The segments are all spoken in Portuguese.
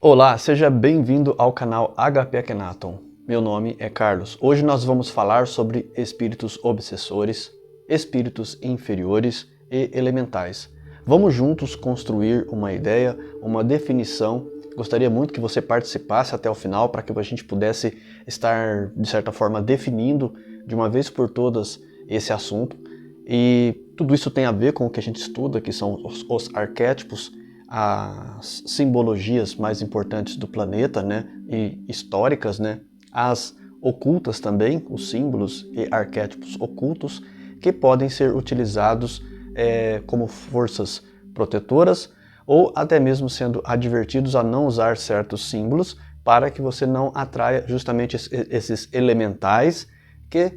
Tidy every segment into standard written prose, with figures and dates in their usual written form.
Olá, seja bem-vindo ao canal HP Akhenaton. Meu nome é Carlos. Hoje nós vamos falar sobre espíritos obsessores, espíritos inferiores e elementais. Vamos juntos construir uma ideia, uma definição. Gostaria muito que você participasse até o final para que a gente pudesse estar, de certa forma, definindo de uma vez por todas esse assunto. E tudo isso tem a ver com o que a gente estuda, que são os arquétipos, as simbologias mais importantes do planeta, né, e históricas, né, as ocultas também, os símbolos e arquétipos ocultos que podem ser utilizados como forças protetoras ou até mesmo sendo advertidos a não usar certos símbolos para que você não atraia justamente esses elementais que,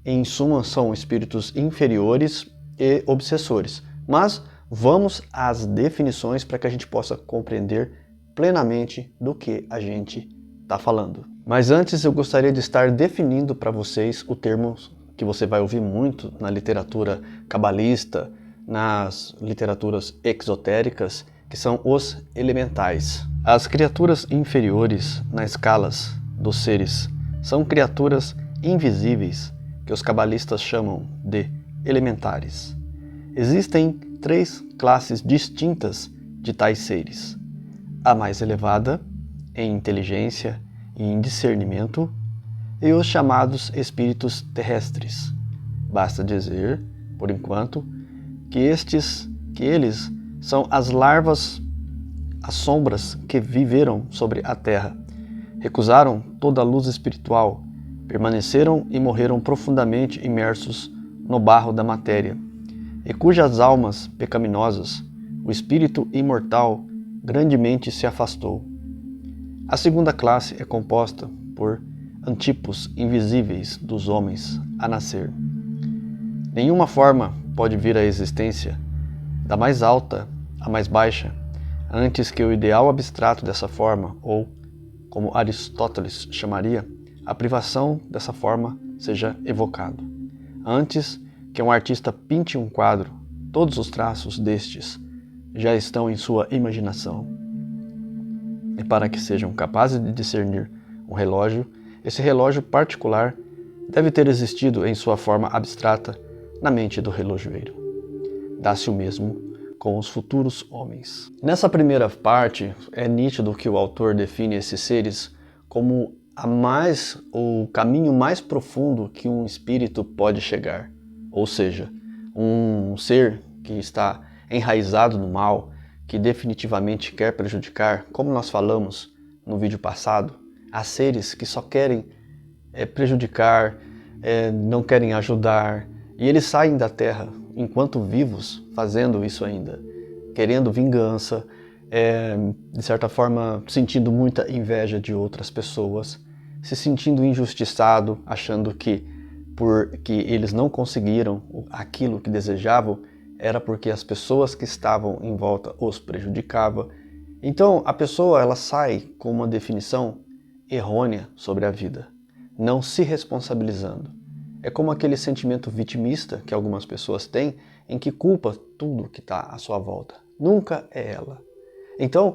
em suma, são espíritos inferiores e obsessores. Mas vamos às definições para que a gente possa compreender plenamente do que a gente está falando. Mas antes eu gostaria de estar definindo para vocês o termo que você vai ouvir muito na literatura cabalista, nas literaturas exotéricas, que são os elementais. As criaturas inferiores nas escalas dos seres são criaturas invisíveis que os cabalistas chamam de elementares. Existem três classes distintas de tais seres. A mais elevada, em inteligência e em discernimento, e os chamados espíritos terrestres. Basta dizer, por enquanto, que eles são as larvas, as sombras que viveram sobre a Terra, recusaram toda a luz espiritual, permaneceram e morreram profundamente imersos no barro da matéria, e cujas almas pecaminosas o espírito imortal grandemente se afastou. A segunda classe é composta por antipos invisíveis dos homens a nascer. Nenhuma forma pode vir à existência, da mais alta à mais baixa, antes que o ideal abstrato dessa forma, ou, como Aristóteles chamaria, a privação dessa forma seja evocado. Antes que um artista pinte um quadro, todos os traços destes já estão em sua imaginação. E para que sejam capazes de discernir um relógio, esse relógio particular deve ter existido em sua forma abstrata na mente do relojoeiro. Dá-se o mesmo com os futuros homens. Nessa primeira parte, é nítido que o autor define esses seres como o caminho mais profundo que um espírito pode chegar. Ou seja, um ser que está enraizado no mal, que definitivamente quer prejudicar, como nós falamos no vídeo passado, há seres que só querem prejudicar, não querem ajudar, e eles saem da Terra enquanto vivos, fazendo isso ainda, querendo vingança, de certa forma sentindo muita inveja de outras pessoas, se sentindo injustiçado, achando que porque eles não conseguiram aquilo que desejavam, era porque as pessoas que estavam em volta os prejudicavam. Então a pessoa ela sai com uma definição errônea sobre a vida, não se responsabilizando. É como aquele sentimento vitimista que algumas pessoas têm, em que culpa tudo que está à sua volta. Nunca é ela. Então,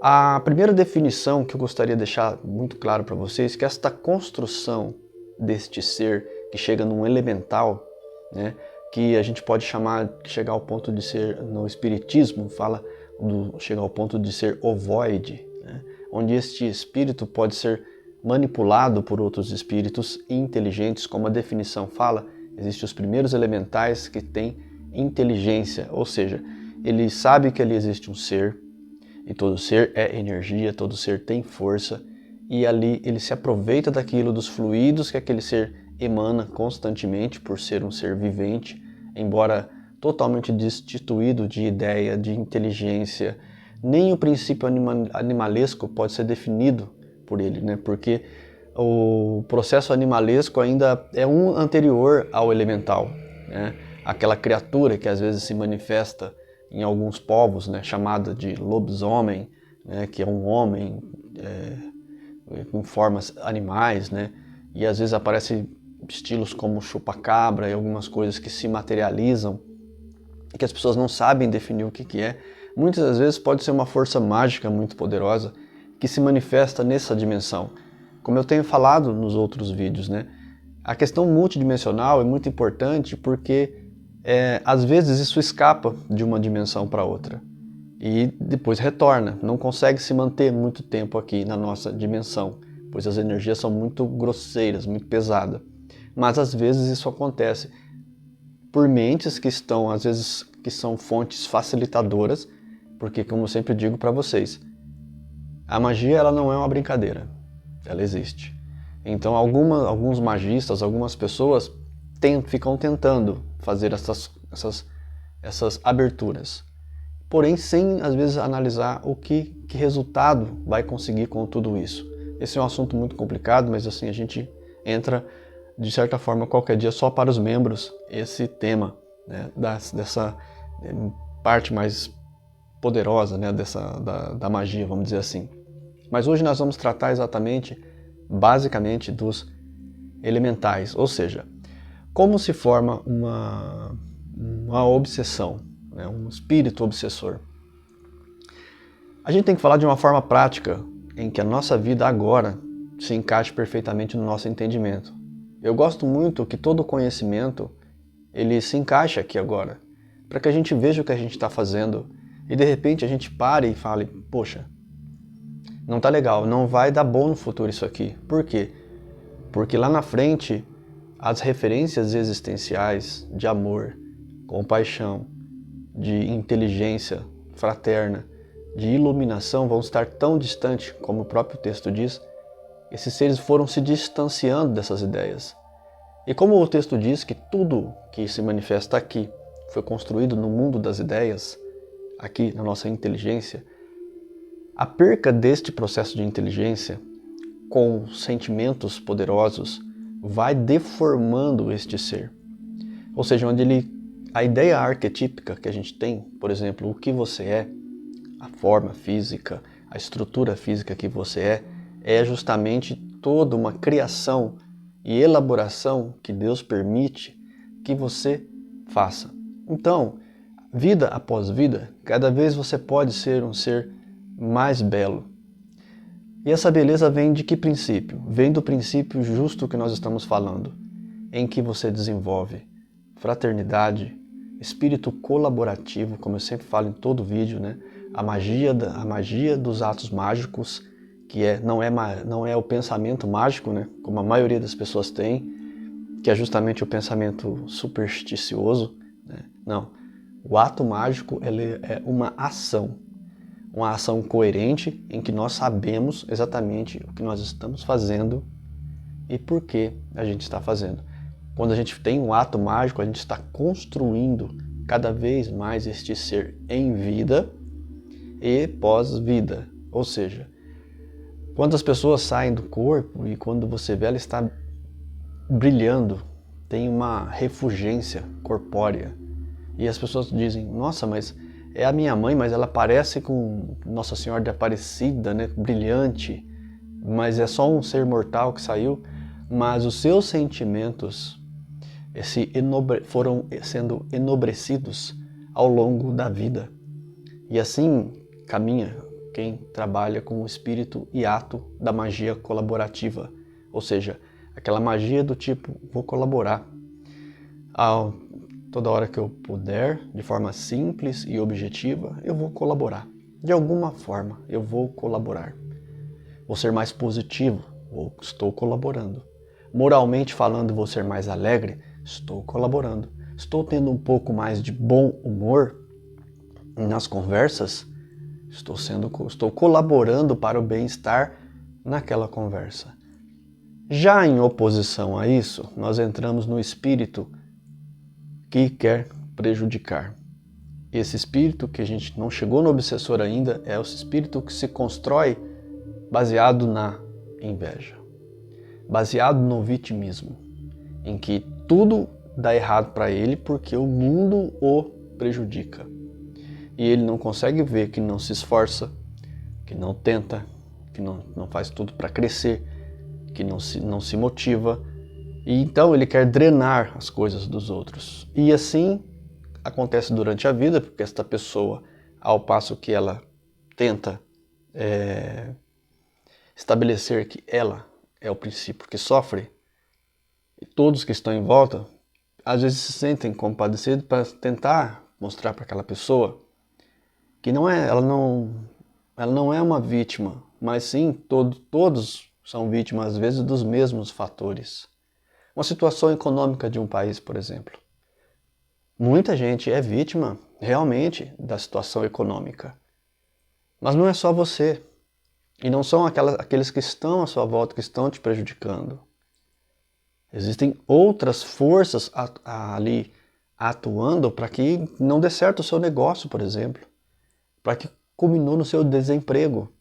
a primeira definição que eu gostaria de deixar muito claro para vocês é que esta construção deste ser que chega num elemental, né, que a gente pode chegar ao ponto de ser, no espiritismo, chegar ao ponto de ser ovoide, né, onde este espírito pode ser manipulado por outros espíritos inteligentes, como a definição fala, existem os primeiros elementais que têm inteligência, ou seja, ele sabe que ali existe um ser, e todo ser é energia, todo ser tem força, e ali ele se aproveita daquilo, dos fluidos que aquele ser emana constantemente por ser um ser vivente, embora totalmente destituído de ideia, de inteligência. Nem o princípio animalesco pode ser definido por ele, né? Porque o processo animalesco ainda é um anterior ao elemental, né? Aquela criatura que às vezes se manifesta em alguns povos, né? Chamada de lobisomem, né? Que é um homem com formas animais, né? E às vezes aparece estilos como chupa-cabra e algumas coisas que se materializam e que as pessoas não sabem definir o que é. Muitas das vezes pode ser uma força mágica muito poderosa que se manifesta nessa dimensão. Como eu tenho falado nos outros vídeos, né? A questão multidimensional é muito importante porque às vezes isso escapa de uma dimensão para outra e depois retorna, não consegue se manter muito tempo aqui na nossa dimensão, pois as energias são muito grosseiras, muito pesadas. Mas às vezes isso acontece por mentes que estão, às vezes, que são fontes facilitadoras, porque como eu sempre digo para vocês, a magia ela não é uma brincadeira, ela existe. Então alguns magistas, algumas pessoas ficam tentando fazer essas aberturas, porém sem às vezes analisar o que resultado vai conseguir com tudo isso. Esse é um assunto muito complicado, mas assim a gente entra de certa forma qualquer dia só para os membros esse tema, né, dessa parte mais poderosa, né, da magia, vamos dizer assim. Mas hoje nós vamos tratar basicamente dos elementais, ou seja, como se forma uma obsessão, né, um espírito obsessor. A gente tem que falar de uma forma prática em que a nossa vida agora se encaixe perfeitamente no nosso entendimento. Eu gosto muito que todo conhecimento ele se encaixe aqui agora, para que a gente veja o que a gente está fazendo e de repente a gente pare e fale, poxa, não tá legal, não vai dar bom no futuro isso aqui. Por quê? Porque lá na frente as referências existenciais de amor, compaixão, de inteligência fraterna, de iluminação vão estar tão distantes, como o próprio texto diz. Esses seres foram se distanciando dessas ideias. E como o texto diz que tudo que se manifesta aqui foi construído no mundo das ideias, aqui na nossa inteligência, a perca deste processo de inteligência com sentimentos poderosos vai deformando este ser. Ou seja, a ideia arquetípica que a gente tem, por exemplo, o que você é, a forma física, a estrutura física que você é justamente toda uma criação e elaboração que Deus permite que você faça. Então, vida após vida, cada vez você pode ser um ser mais belo. E essa beleza vem de que princípio? Vem do princípio justo que nós estamos falando, em que você desenvolve fraternidade, espírito colaborativo, como eu sempre falo em todo vídeo, né? A magia dos atos mágicos, que não é o pensamento mágico, né? Como a maioria das pessoas tem, que é justamente o pensamento supersticioso, né? Não, o ato mágico ele é uma ação coerente em que nós sabemos exatamente o que nós estamos fazendo e por que a gente está fazendo. Quando a gente tem um ato mágico, a gente está construindo cada vez mais este ser em vida e pós-vida. Ou seja, quando as pessoas saem do corpo e quando você vê ela está brilhando, tem uma refulgência corpórea. E as pessoas dizem, nossa, mas é a minha mãe, mas ela parece com Nossa Senhora de Aparecida, né? Brilhante, mas é só um ser mortal que saiu. Mas os seus sentimentos foram sendo enobrecidos ao longo da vida. E assim caminha quem trabalha com o espírito e ato da magia colaborativa. Ou seja, aquela magia do tipo, vou colaborar. Toda hora que eu puder, de forma simples e objetiva, eu vou colaborar. De alguma forma, eu vou colaborar. Vou ser mais positivo, estou colaborando. Moralmente falando, vou ser mais alegre, estou colaborando. Estou tendo um pouco mais de bom humor nas conversas, estou colaborando para o bem-estar naquela conversa. Já em oposição a isso, nós entramos no espírito que quer prejudicar. Esse espírito que a gente não chegou no obsessor ainda é o espírito que se constrói baseado na inveja, baseado no vitimismo, em que tudo dá errado para ele porque o mundo o prejudica. E ele não consegue ver que não se esforça, que não tenta, que não faz tudo para crescer, que não se motiva. E então ele quer drenar as coisas dos outros. E assim acontece durante a vida, porque esta pessoa, ao passo que ela tenta estabelecer que ela é o princípio que sofre, e todos que estão em volta, às vezes se sentem compadecidos para tentar mostrar para aquela pessoa que ela não é uma vítima, mas sim todos são vítimas, às vezes, dos mesmos fatores. Uma situação econômica de um país, por exemplo. Muita gente é vítima, realmente, da situação econômica. Mas não é só você. E não são aqueles que estão à sua volta que estão te prejudicando. Existem outras forças ali atuando para que não dê certo o seu negócio, por exemplo. Para que culminou no seu desemprego.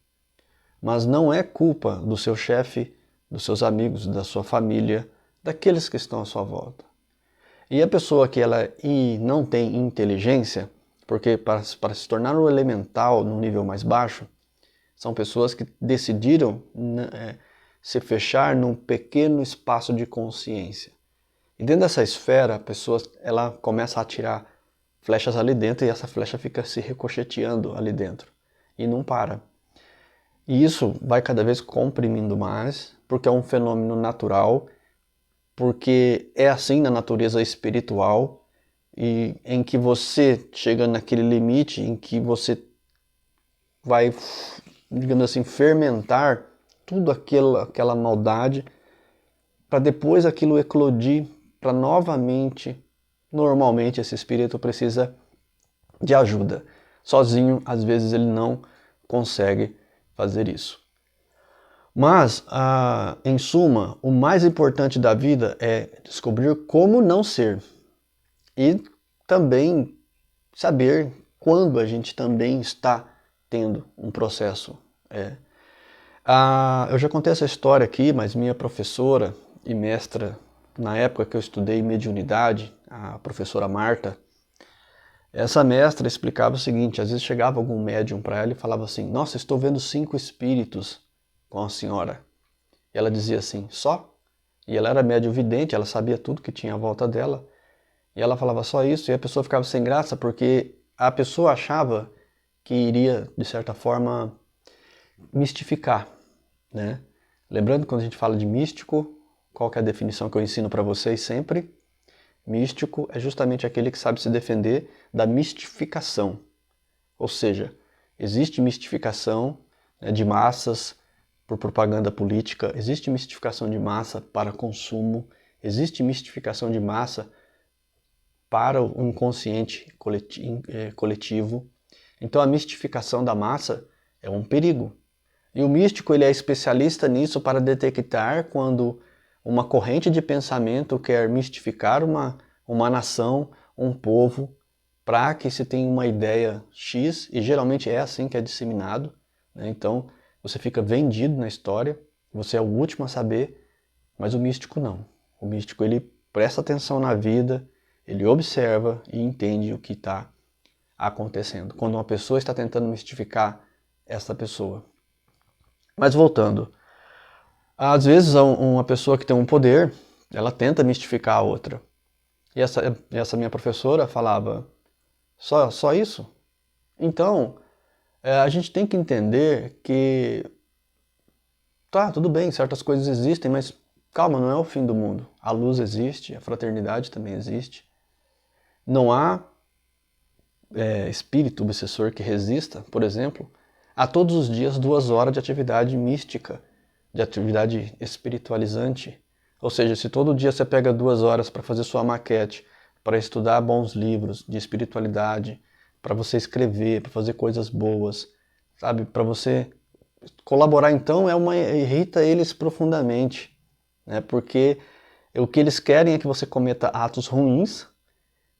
Mas não é culpa do seu chefe, dos seus amigos, da sua família, daqueles que estão à sua volta. E a pessoa que ela não tem inteligência, porque para se tornar um elemental no nível mais baixo, são pessoas que decidiram se fechar num pequeno espaço de consciência. E dentro dessa esfera, a pessoa ela começa a atirar flechas ali dentro e essa flecha fica se ricocheteando ali dentro e não para. E isso vai cada vez comprimindo mais, porque é um fenômeno natural, porque é assim na natureza espiritual, e em que você chega naquele limite em que você vai, digamos assim, fermentar tudo aquela maldade, para depois aquilo eclodir, para novamente, normalmente esse espírito precisa de ajuda. Sozinho, às vezes ele não consegue fazer isso. Mas, em suma, o mais importante da vida é descobrir como não ser e também saber quando a gente também está tendo um processo. Eu já contei essa história aqui, mas minha professora e mestra, na época que eu estudei mediunidade, a professora Marta, essa mestra explicava o seguinte: às vezes chegava algum médium para ela e falava assim: nossa, estou vendo 5 espíritos com a senhora. E ela dizia assim: só? E ela era médium vidente, ela sabia tudo que tinha à volta dela. E ela falava só isso, e a pessoa ficava sem graça, porque a pessoa achava que iria, de certa forma, mistificar, né? Lembrando, quando a gente fala de místico, qual que é a definição que eu ensino para vocês sempre? Místico é justamente aquele que sabe se defender da mistificação. Ou seja, existe mistificação, né, de massas por propaganda política, existe mistificação de massa para consumo, existe mistificação de massa para o inconsciente coletivo. Então a mistificação da massa é um perigo. E o místico ele é especialista nisso para detectar quando uma corrente de pensamento quer mistificar uma nação, um povo, para que se tenha uma ideia X, e geralmente é assim que é disseminado, né? Então você fica vendido na história, você é o último a saber, mas o místico não. O místico ele presta atenção na vida, ele observa e entende o que está acontecendo, quando uma pessoa está tentando mistificar essa pessoa. Mas voltando, às vezes uma pessoa que tem um poder, ela tenta mistificar a outra. E essa minha professora falava: só isso? Então, a gente tem que entender que, tá, tudo bem, certas coisas existem, mas calma, não é o fim do mundo. A luz existe, a fraternidade também existe. Não há espírito obsessor que resista, por exemplo, a todos os dias 2 horas de atividade mística, de atividade espiritualizante. Ou seja, se todo dia você pega 2 horas para fazer sua maquete, para estudar bons livros de espiritualidade, para você escrever, para fazer coisas boas, sabe? Para você colaborar, então, irrita eles profundamente, né? Porque o que eles querem é que você cometa atos ruins,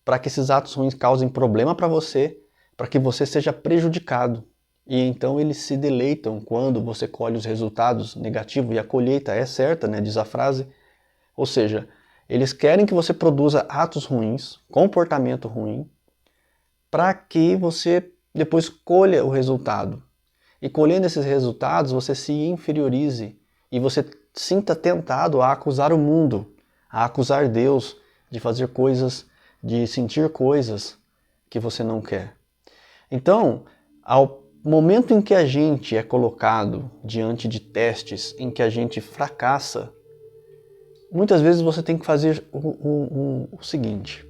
para que esses atos ruins causem problema para você, para que você seja prejudicado. E então eles se deleitam quando você colhe os resultados negativos, e a colheita é certa, né? Diz a frase. Ou seja, eles querem que você produza atos ruins, comportamento ruim, para que você depois colha o resultado. E colhendo esses resultados, você se inferiorize e você sinta tentado a acusar o mundo, a acusar Deus de fazer coisas, de sentir coisas que você não quer. Então, ao momento em que a gente é colocado diante de testes, em que a gente fracassa, muitas vezes você tem que fazer o seguinte: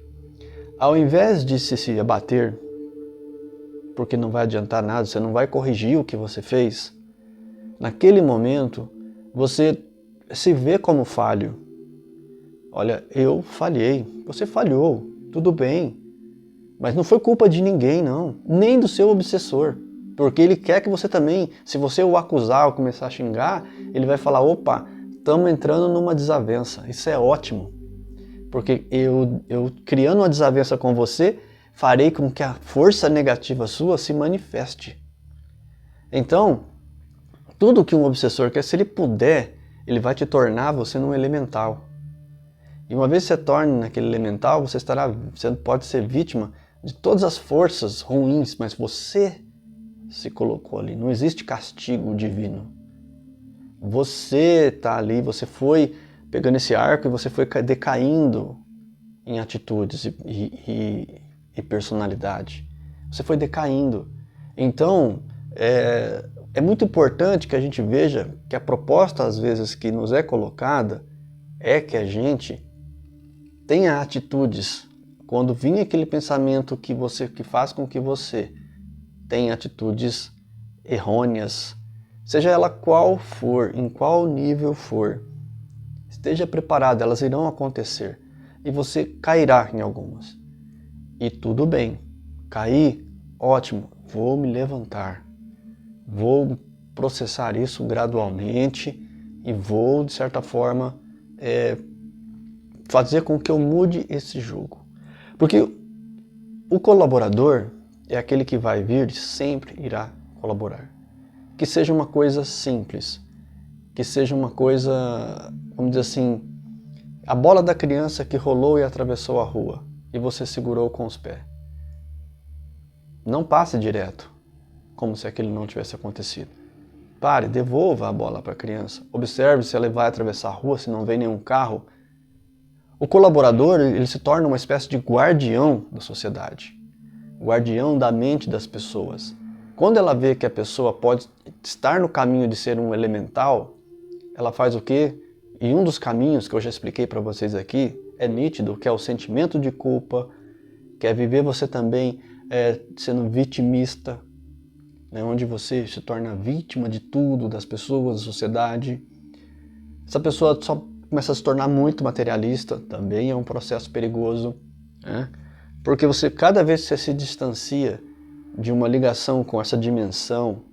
ao invés de se abater, porque não vai adiantar nada, você não vai corrigir o que você fez, naquele momento você se vê como falho. Olha, eu falhei, você falhou, tudo bem, mas não foi culpa de ninguém, não, nem do seu obsessor, porque ele quer que você também, se você o acusar ou começar a xingar, ele vai falar: opa, estamos entrando numa desavença. Isso é ótimo, porque eu criando uma desavença com você, farei com que a força negativa sua se manifeste. Então, tudo que um obsessor quer, se ele puder, ele vai te tornar você num elemental. E uma vez que você torne naquele elemental, você pode ser vítima de todas as forças ruins, mas você se colocou ali. Não existe castigo divino. Você está ali, você foi pegando esse arco e você foi decaindo em atitudes e personalidade. Você foi decaindo. Então, é muito importante que a gente veja que a proposta, às vezes, que nos é colocada é que a gente tenha atitudes. Quando vir aquele pensamento que faz com que você tenha atitudes errôneas, seja ela qual for, em qual nível for, esteja preparado, elas irão acontecer e você cairá em algumas. E tudo bem, cair, ótimo, vou me levantar, vou processar isso gradualmente e vou, de certa forma, fazer com que eu mude esse jogo. Porque o colaborador é aquele que vai vir e sempre irá colaborar. Que seja uma coisa simples, que seja uma coisa, vamos dizer assim, a bola da criança que rolou e atravessou a rua e você segurou com os pés. Não passe direto, como se aquilo não tivesse acontecido. Pare, devolva a bola para a criança. Observe se ela vai atravessar a rua, se não vem nenhum carro. O colaborador, ele se torna uma espécie de guardião da sociedade, guardião da mente das pessoas. Quando ela vê que a pessoa pode estar no caminho de ser um elemental, ela faz o quê? E um dos caminhos que eu já expliquei para vocês aqui é nítido, que é o sentimento de culpa, que é viver você também sendo vitimista, né, onde você se torna vítima de tudo, das pessoas, da sociedade. Essa pessoa só começa a se tornar muito materialista, também é um processo perigoso, né? Porque cada vez que você se distancia de uma ligação com essa dimensão,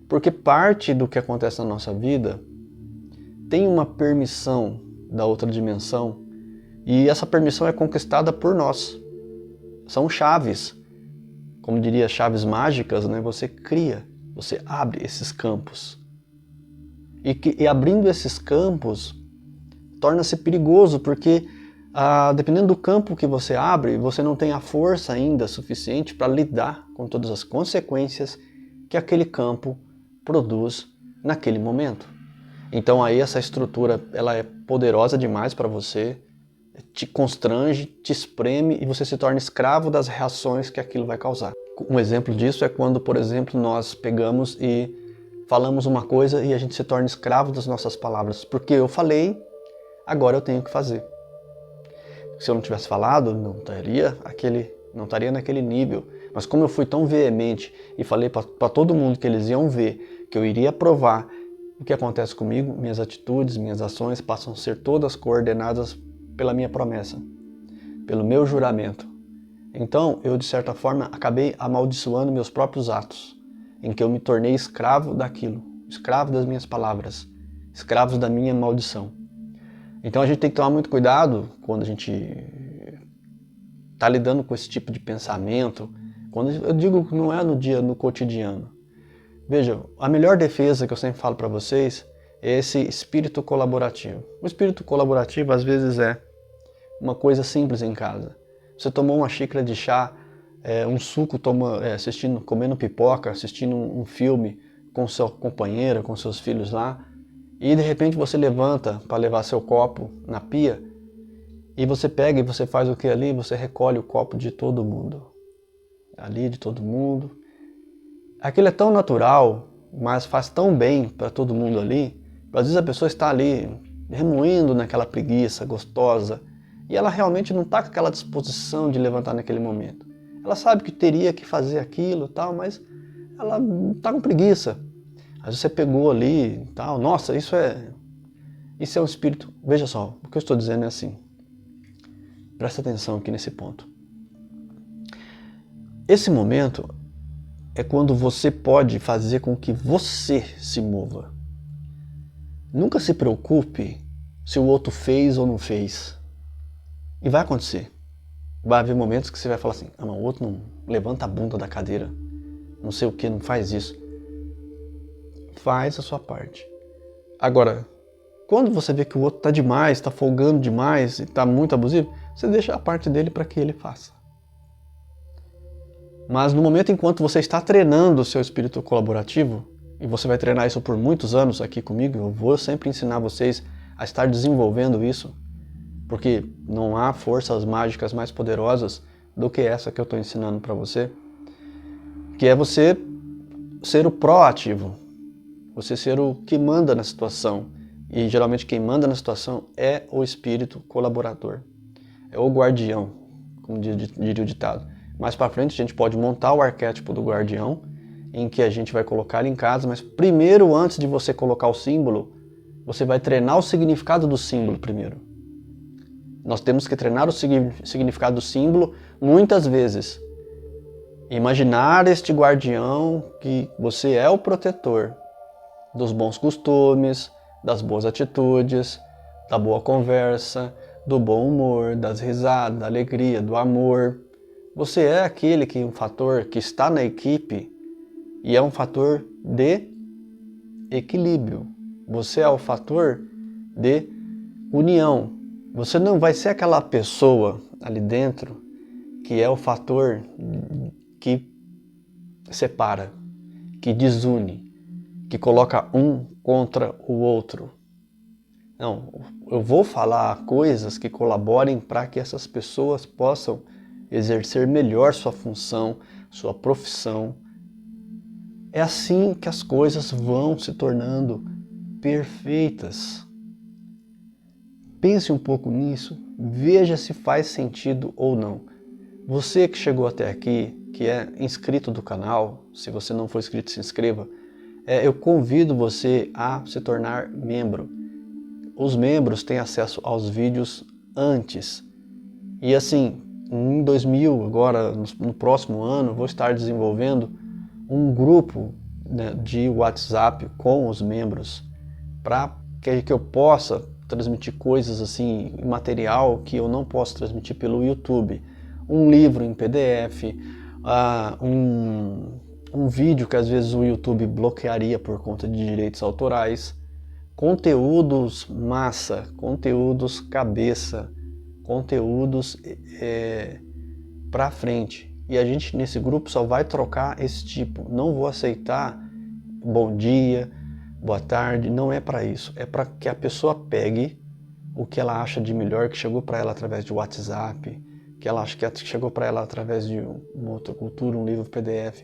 porque parte do que acontece na nossa vida tem uma permissão da outra dimensão e essa permissão é conquistada por nós. São chaves, como diria, chaves mágicas, né? Você cria, você abre esses campos. E abrindo esses campos, torna-se perigoso, porque dependendo do campo que você abre, você não tem a força ainda suficiente para lidar com todas as consequências que aquele campo produz naquele momento. Então aí essa estrutura ela é poderosa demais para você, te constrange, te espreme e você se torna escravo das reações que aquilo vai causar. Um exemplo disso é quando, por exemplo, nós pegamos e falamos uma coisa e a gente se torna escravo das nossas palavras. Porque eu falei, agora eu tenho que fazer. Se eu não tivesse falado, não estaria naquele nível. Mas como eu fui tão veemente e falei para todo mundo que eles iam ver, que eu iria provar o que acontece comigo, minhas atitudes, minhas ações passam a ser todas coordenadas pela minha promessa, pelo meu juramento. Então, eu de certa forma acabei amaldiçoando meus próprios atos, em que eu me tornei escravo daquilo, escravo das minhas palavras, escravo da minha maldição. Então a gente tem que tomar muito cuidado quando a gente está lidando com esse tipo de pensamento. Quando eu digo que não é no cotidiano. Veja, a melhor defesa que eu sempre falo para vocês é esse espírito colaborativo. O espírito colaborativo às vezes é uma coisa simples em casa. Você tomou uma xícara de chá, um suco, comendo pipoca, assistindo um filme com seu companheiro, com seus filhos lá, e de repente você levanta para levar seu copo na pia, e você pega e você faz o que ali? Você recolhe o copo de todo mundo. Ali de todo mundo. Aquilo é tão natural, mas faz tão bem para todo mundo ali. Às vezes a pessoa está ali remoendo naquela preguiça gostosa e ela realmente não está com aquela disposição de levantar naquele momento. Ela sabe que teria que fazer aquilo e tal, mas ela está com preguiça. Às vezes você pegou ali e tal, nossa, isso é um espírito. Veja só, o que eu estou dizendo é assim. Presta atenção aqui nesse ponto. Esse momento é quando você pode fazer com que você se mova. Nunca se preocupe se o outro fez ou não fez. E vai acontecer. Vai haver momentos que você vai falar assim, ah, mas o outro não levanta a bunda da cadeira, não sei o que, não faz isso. Faz a sua parte. Agora, quando você vê que o outro está demais, está folgando demais, está muito abusivo, você deixa a parte dele para que ele faça. Mas no momento enquanto você está treinando o seu espírito colaborativo, e você vai treinar isso por muitos anos aqui comigo, eu vou sempre ensinar vocês a estar desenvolvendo isso, porque não há forças mágicas mais poderosas do que essa que eu estou ensinando para você, que é você ser o proativo, você ser o que manda na situação, e geralmente quem manda na situação é o espírito colaborador, é o guardião, como diria o ditado. Mais para frente a gente pode montar o arquétipo do guardião, em que a gente vai colocar ele em casa, mas primeiro, antes de você colocar o símbolo, você vai treinar o significado do símbolo primeiro. Nós temos que treinar o significado do símbolo muitas vezes. Imaginar este guardião que você é o protetor dos bons costumes, das boas atitudes, da boa conversa, do bom humor, das risadas, da alegria, do amor. Você é aquele que um fator que está na equipe e é um fator de equilíbrio. Você é o fator de união. Você não vai ser aquela pessoa ali dentro que é o fator que separa, que desune, que coloca um contra o outro. Não, eu vou falar coisas que colaborem para que essas pessoas possam exercer melhor sua função, sua profissão. É assim que as coisas vão se tornando perfeitas. Pense um pouco nisso, veja se faz sentido ou não. Você que chegou até aqui, que é inscrito do canal, se você não for inscrito, se inscreva. Eu convido você a se tornar membro. Os membros têm acesso aos vídeos antes. E assim, em 2000, agora no próximo ano, vou estar desenvolvendo um grupo, né, de WhatsApp com os membros para que eu possa transmitir coisas assim, material que eu não posso transmitir pelo YouTube. Um livro em PDF, um vídeo que às vezes o YouTube bloquearia por conta de direitos autorais, conteúdos massa, conteúdos cabeça, conteúdos pra frente. E a gente nesse grupo só vai trocar esse tipo. Não vou aceitar bom dia, boa tarde, não é para isso. É para que a pessoa pegue o que ela acha de melhor, que chegou para ela através de WhatsApp, que ela acha que chegou para ela através de uma outra cultura, um livro PDF,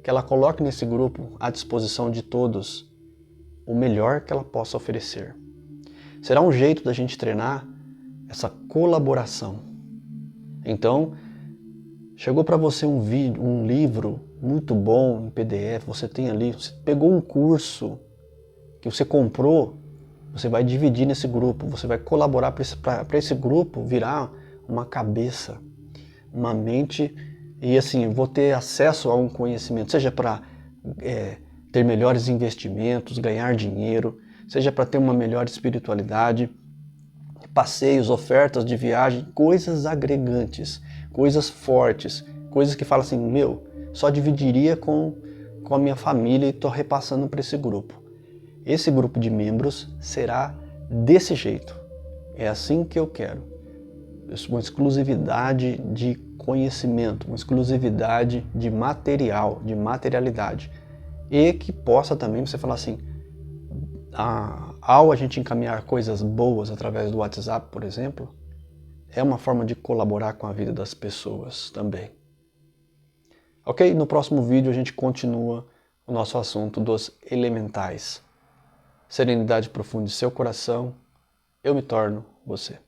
que ela coloque nesse grupo à disposição de todos o melhor que ela possa oferecer. Será um jeito da gente treinar essa colaboração. Então, chegou para você um vídeo, um livro muito bom em PDF, você tem ali, você pegou um curso que você comprou, você vai dividir nesse grupo, você vai colaborar para esse grupo virar uma cabeça, uma mente, e assim, vou ter acesso a um conhecimento, seja para ter melhores investimentos, ganhar dinheiro, seja para ter uma melhor espiritualidade, passeios, ofertas de viagem, coisas agregantes, coisas fortes, coisas que falam assim, meu, só dividiria com a minha família e estou repassando para esse grupo. Esse grupo de membros será desse jeito. É assim que eu quero. Uma exclusividade de conhecimento, uma exclusividade de material, de materialidade. E que possa também você falar assim, ao a gente encaminhar coisas boas através do WhatsApp, por exemplo, é uma forma de colaborar com a vida das pessoas também. Ok? No próximo vídeo a gente continua o nosso assunto dos elementais. Serenidade profunda em seu coração, eu me torno você.